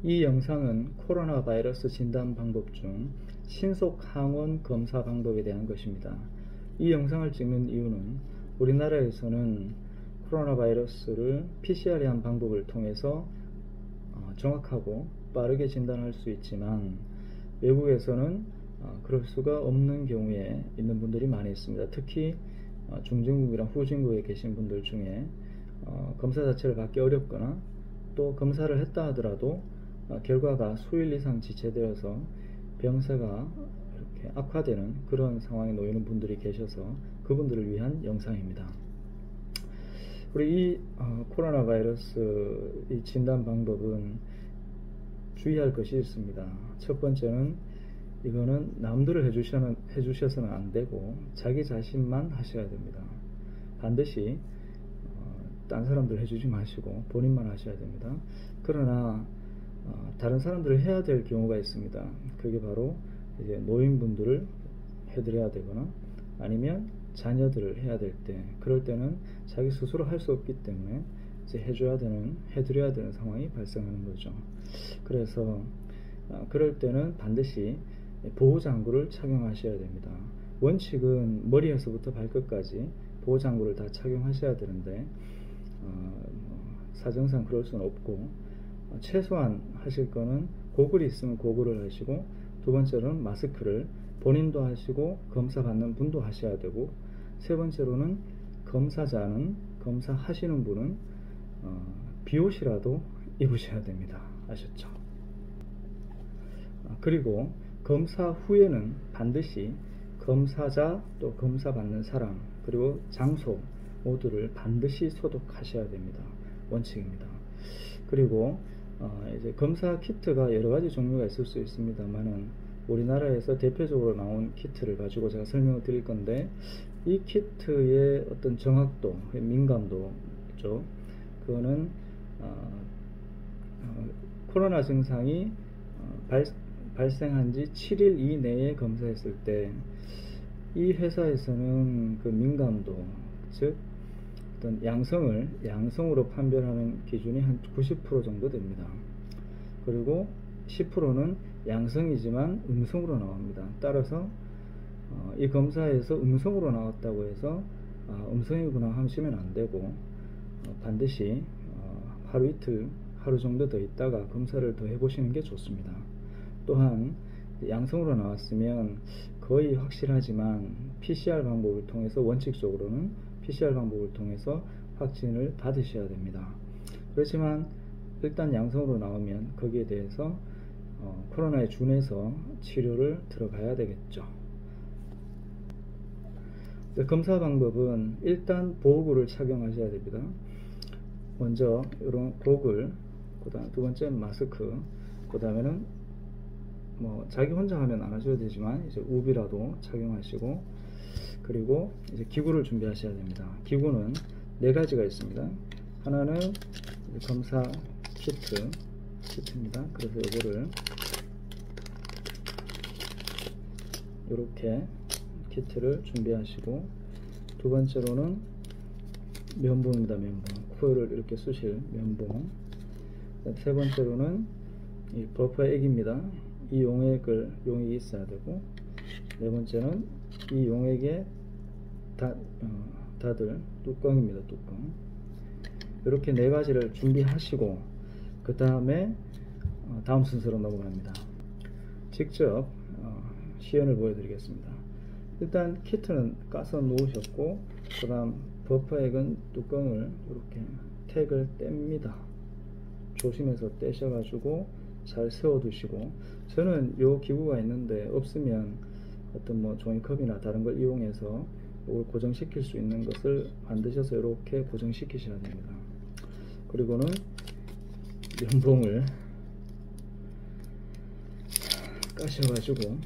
이 영상은 코로나 바이러스 진단 방법 중 신속 항원 검사 방법에 대한 것입니다. 이 영상을 찍는 이유는 우리나라에서는 코로나 바이러스를 PCR이한 방법을 통해서 정확하고 빠르게 진단할 수 있지만 외국에서는 그럴 수가 없는 경우에 있는 분들이 많이 있습니다. 특히 중진국이랑 후진국에 계신 분들 중에 검사 자체를 받기 어렵거나 또 검사를 했다 하더라도 결과가 수일 이상 지체되어서 병세가 이렇게 악화되는 그런 상황에 놓이는 분들이 계셔서 그분들을 위한 영상입니다. 우리 이 코로나 바이러스 이 진단 방법은 주의할 것이 있습니다. 첫 번째는 이거는 남들을 해주셔서는 안 되고 자기 자신만 하셔야 됩니다. 반드시 딴 사람들 해주지 마시고 본인만 하셔야 됩니다. 그러나 다른 사람들을 해야 될 경우가 있습니다. 그게 바로 이제 노인분들을 해드려야 되거나 아니면 자녀들을 해야 될 때, 그럴 때는 자기 스스로 할 수 없기 때문에 이제 해드려야 되는 상황이 발생하는 거죠. 그래서 그럴 때는 반드시 보호장구를 착용하셔야 됩니다. 원칙은 머리에서부터 발끝까지 보호장구를 다 착용하셔야 되는데 사정상 그럴 수는 없고 최소한 하실 거는 고글이 있으면 고글을 하시고, 두 번째로는 마스크를 본인도 하시고 검사 받는 분도 하셔야 되고, 세 번째로는 검사자는 검사하시는 분은 비옷이라도 입으셔야 됩니다. 아셨죠? 그리고 검사 후에는 반드시 검사자 또 검사 받는 사람 그리고 장소 모두를 반드시 소독하셔야 됩니다. 원칙입니다. 그리고 이제 검사 키트가 여러 가지 종류가 있을 수 있습니다만은 우리나라에서 대표적으로 나온 키트를 가지고 제가 설명을 드릴 건데, 이 키트의 어떤 정확도, 민감도죠. 그거는 코로나 증상이 발생한 지 7일 이내에 검사했을 때 이 회사에서는 그 민감도, 즉 어떤 양성으로 판별하는 기준이 한 90% 정도 됩니다. 그리고 10%는 양성이지만 음성으로 나옵니다. 따라서 이 검사에서 음성으로 나왔다고 해서 음성이구나 하시면 안 되고 반드시 하루 이틀, 하루 정도 더 있다가 검사를 더 해보시는 게 좋습니다. 또한 양성으로 나왔으면 거의 확실하지만 PCR 방법을 통해서, 원칙적으로는 PCR 방법을 통해서 확진을 받으셔야 됩니다. 그렇지만 일단 양성으로 나오면 거기에 대해서 코로나에 준해서 치료를 들어가야 되겠죠. 검사 방법은 일단 보호구를 착용하셔야 됩니다. 먼저 이런 고글, 그다음 두 번째 마스크, 그 다음에는 뭐 자기 혼자 하면 안 하셔도 되지만 이제 우비라도 착용하시고, 그리고 이제 기구를 준비하셔야 됩니다. 기구는 네 가지가 있습니다. 하나는 검사 키트입니다. 그래서 이거를 이렇게 키트를 준비하시고, 두 번째로는 면봉입니다. 면봉, 코일을 이렇게 쑤실 면봉. 세 번째로는 이 버퍼 액입니다. 이 용액이 있어야 되고, 네 번째는 이 용액에 닫을 뚜껑입니다. 뚜껑. 이렇게 네 가지를 준비하시고 그 다음에 다음 순서로 넘어갑니다. 직접 시연을 보여드리겠습니다. 일단 키트는 까서 놓으셨고, 그 다음 버퍼액은 뚜껑을 이렇게 택을 뗍니다. 조심해서 떼셔가지고 잘 세워두시고, 저는 요 기구가 있는데 없으면 어떤 뭐 종이컵이나 다른 걸 이용해서 이걸 고정시킬 수 있는 것을 만드셔서 이렇게 고정시키셔야 됩니다. 그리고는 면봉을 까셔가지고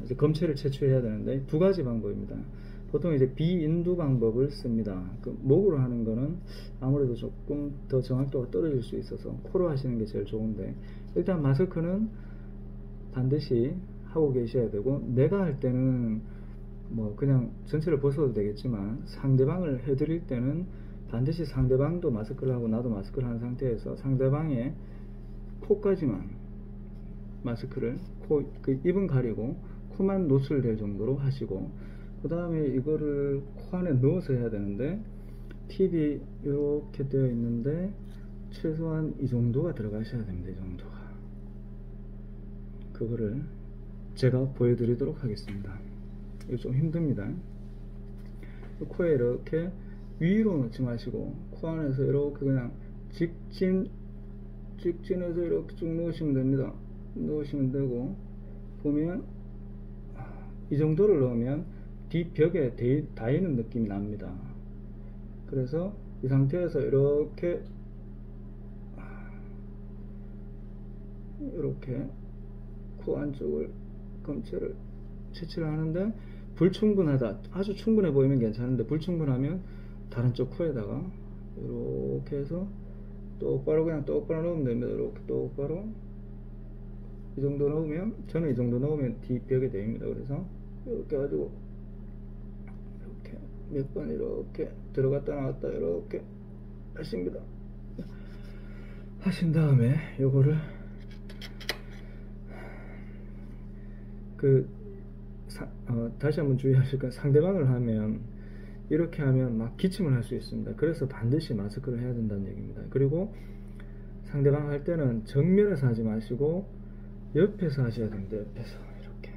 이제 검체를 채취해야 되는데 두 가지 방법입니다. 보통 이제 비인두 방법을 씁니다. 그 목으로 하는 거는 아무래도 조금 더 정확도가 떨어질 수 있어서 코로 하시는 게 제일 좋은데, 일단 마스크는 반드시 하고 계셔야 되고, 내가 할 때는 뭐 그냥 전체를 벗어도 되겠지만 상대방을 해드릴 때는 반드시 상대방도 마스크를 하고 나도 마스크를 한 상태에서 상대방의 코까지만 마스크를 그 입은 가리고 코만 노출될 정도로 하시고, 그 다음에 이거를 코 안에 넣어서 해야 되는데 팁이 이렇게 되어 있는데 최소한 이 정도가 들어가셔야 됩니다. 이 정도가. 그거를 제가 보여드리도록 하겠습니다. 이거 좀 힘듭니다. 코에 이렇게 위로 넣지 마시고 코 안에서 이렇게 그냥 직진해서 이렇게 쭉 넣으시면 됩니다. 넣으시면 되고, 보면 이 정도를 넣으면 뒷벽에 닿이는 느낌이 납니다. 그래서 이 상태에서 이렇게 코 안쪽을 검체를 채취를 하는데, 불충분하다, 아주 충분해 보이면 괜찮은데 불충분하면 다른 쪽 코에다가 이렇게 해서 똑바로 그냥 똑바로 넣으면 됩니다. 이렇게 똑바로 이 정도 넣으면, 저는 이 정도 넣으면 뒷벽에 됩니다. 그래서 이렇게 가지고 이렇게 몇 번 이렇게 들어갔다 나왔다 이렇게 하십니다. 하신 다음에 요거를 다시 한번 주의하실 건, 상대방을 하면 이렇게 하면 막 기침을 할 수 있습니다. 그래서 반드시 마스크를 해야 된다는 얘기입니다. 그리고 상대방 할 때는 정면에서 하지 마시고 옆에서 하셔야 됩니다. 옆에서 이렇게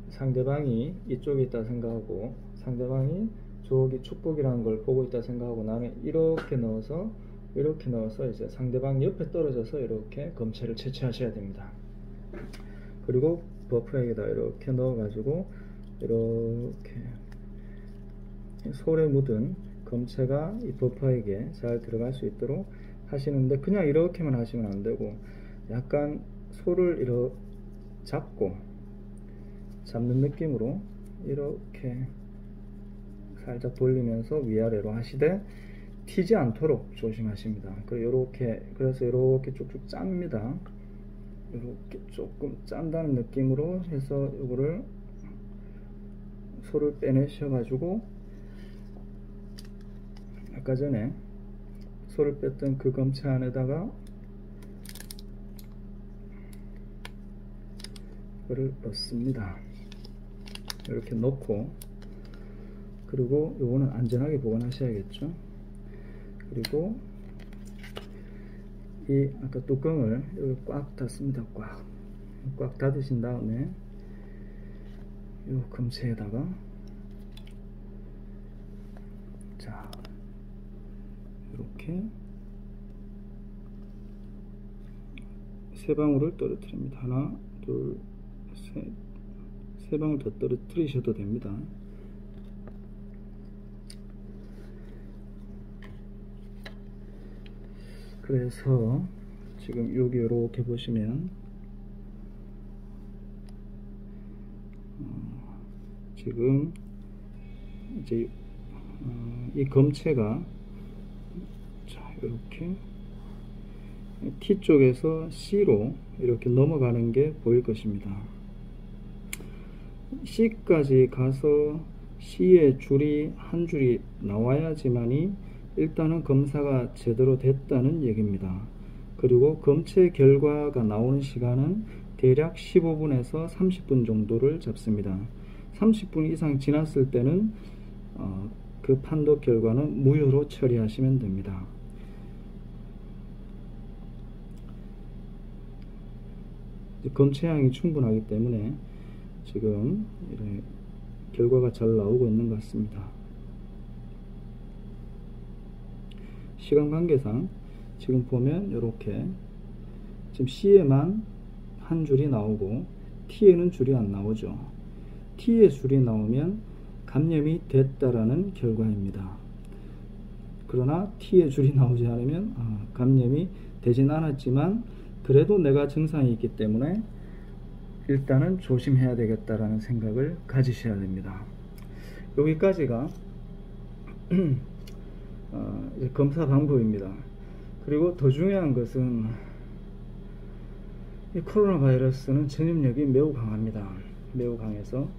상대방이 이쪽에 있다 생각하고, 상대방이 저기 축복이라는 걸 보고 있다 생각하고, 나는 이렇게 넣어서 이제 상대방 옆에 떨어져서 이렇게 검체를 채취하셔야 됩니다. 그리고 버프액에다 이렇게 넣어가지고 이렇게 솔에 묻은 검체가 이 버퍼액에 잘 들어갈 수 있도록 하시는데, 그냥 이렇게만 하시면 안 되고 약간 솔을 이렇게 잡는 느낌으로 이렇게 살짝 돌리면서 위아래로 하시되 튀지 않도록 조심하십니다. 그래서 이렇게 쭉쭉 짭니다. 이렇게 조금 짠다는 느낌으로 해서 이거를 솔을 빼내셔 가지고, 아까 전에 솔을 뺐던 그 검체 안에다가 이거를 넣습니다. 이렇게 넣고, 그리고 요거는 안전하게 보관하셔야겠죠. 그리고 이 아까 뚜껑을 여기 꽉 닫습니다. 꽉 닫으신 다음에 요 검체에다가 자 이렇게 세 방울을 떨어뜨립니다. 하나, 둘, 셋, 세 방울 더 떨어뜨리셔도 됩니다. 그래서 지금 여기 이렇게 보시면 지금 이제 이 검체가 자 이렇게 T 쪽에서 C로 이렇게 넘어가는 게 보일 것입니다. C까지 가서 C의 줄이 한 줄이 나와야지만이 일단은 검사가 제대로 됐다는 얘기입니다. 그리고 검체 결과가 나오는 시간은 대략 15분에서 30분 정도를 잡습니다. 30분 이상 지났을 때는 그 판독 결과는 무효로 처리하시면 됩니다. 검체량이 충분하기 때문에 지금 이런 결과가 잘 나오고 있는 것 같습니다. 시간 관계상 지금 보면 이렇게 지금 C에만 한 줄이 나오고 T에는 줄이 안 나오죠. T에 줄이 나오면 감염이 됐다라는 결과입니다. 그러나 T에 줄이 나오지 않으면 감염이 되진 않았지만 그래도 내가 증상이 있기 때문에 일단은 조심해야 되겠다라는 생각을 가지셔야 됩니다. 여기까지가 이제 검사 방법입니다. 그리고 더 중요한 것은 이 코로나 바이러스는 전염력이 매우 강합니다. 매우 강해서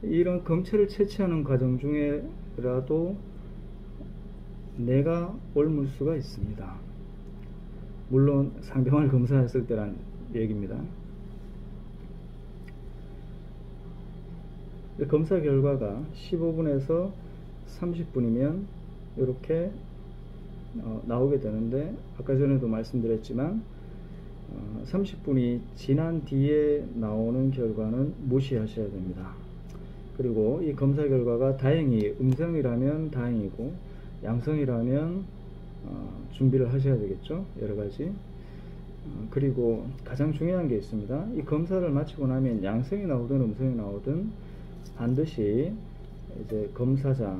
이런 검체를 채취하는 과정 중에라도 내가 옮을 수가 있습니다. 물론 상병을 검사했을 때란 얘기입니다. 검사 결과가 15분에서 30분이면 이렇게 나오게 되는데, 아까 전에도 말씀드렸지만 30분이 지난 뒤에 나오는 결과는 무시하셔야 됩니다. 그리고 이 검사 결과가 다행히 음성이라면 다행이고, 양성이라면 준비를 하셔야 되겠죠. 여러가지. 그리고 가장 중요한 게 있습니다. 이 검사를 마치고 나면 양성이 나오든 음성이 나오든 반드시 이제 검사자,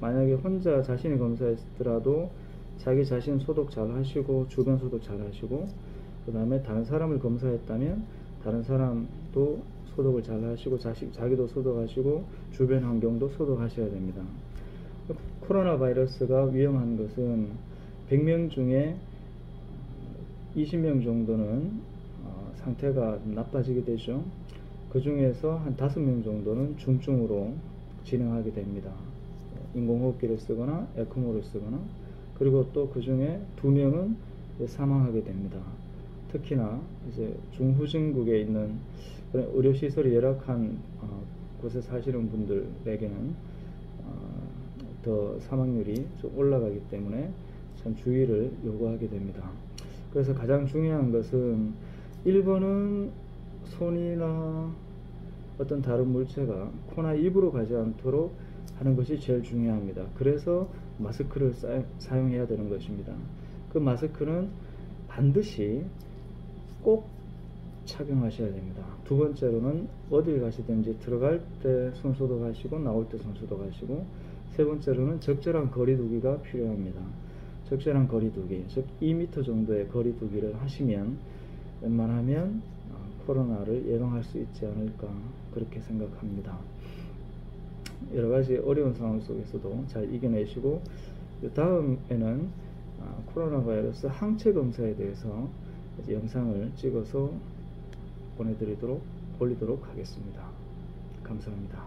만약에 혼자 자신이 검사했더라도 자기 자신 소독 잘 하시고, 주변 소독 잘 하시고, 그 다음에 다른 사람을 검사했다면 다른 사람도 소독을 잘 하시고, 자기도 소독하시고, 주변 환경도 소독하셔야 됩니다. 코로나 바이러스가 위험한 것은 100명 중에 20명 정도는 상태가 나빠지게 되죠. 그 중에서 한 5명 정도는 중증으로 진행하게 됩니다. 인공호흡기를 쓰거나 에크모를 쓰거나, 그리고 또 그 중에 2명은 사망하게 됩니다. 특히나 이제 중후진국에 있는 그런 의료시설이 열악한 곳에 사시는 분들에게는 더 사망률이 좀 올라가기 때문에 참 주의를 요구하게 됩니다. 그래서 가장 중요한 것은 1번은 손이나 어떤 다른 물체가 코나 입으로 가지 않도록 하는 것이 제일 중요합니다. 그래서 마스크를 사용해야 되는 것입니다. 그 마스크는 반드시 꼭 착용하셔야 됩니다. 두 번째로는 어딜 가시든지 들어갈 때 손 소독하시고, 나올 때 손 소독하시고, 세 번째로는 적절한 거리두기가 필요합니다. 적절한 거리두기, 즉 2m 정도의 거리두기를 하시면 웬만하면 코로나를 예방할 수 있지 않을까, 그렇게 생각합니다. 여러가지 어려운 상황 속에서도 잘 이겨내시고, 다음에는 코로나 바이러스 항체 검사에 대해서 영상을 찍어서 올리도록 하겠습니다. 감사합니다.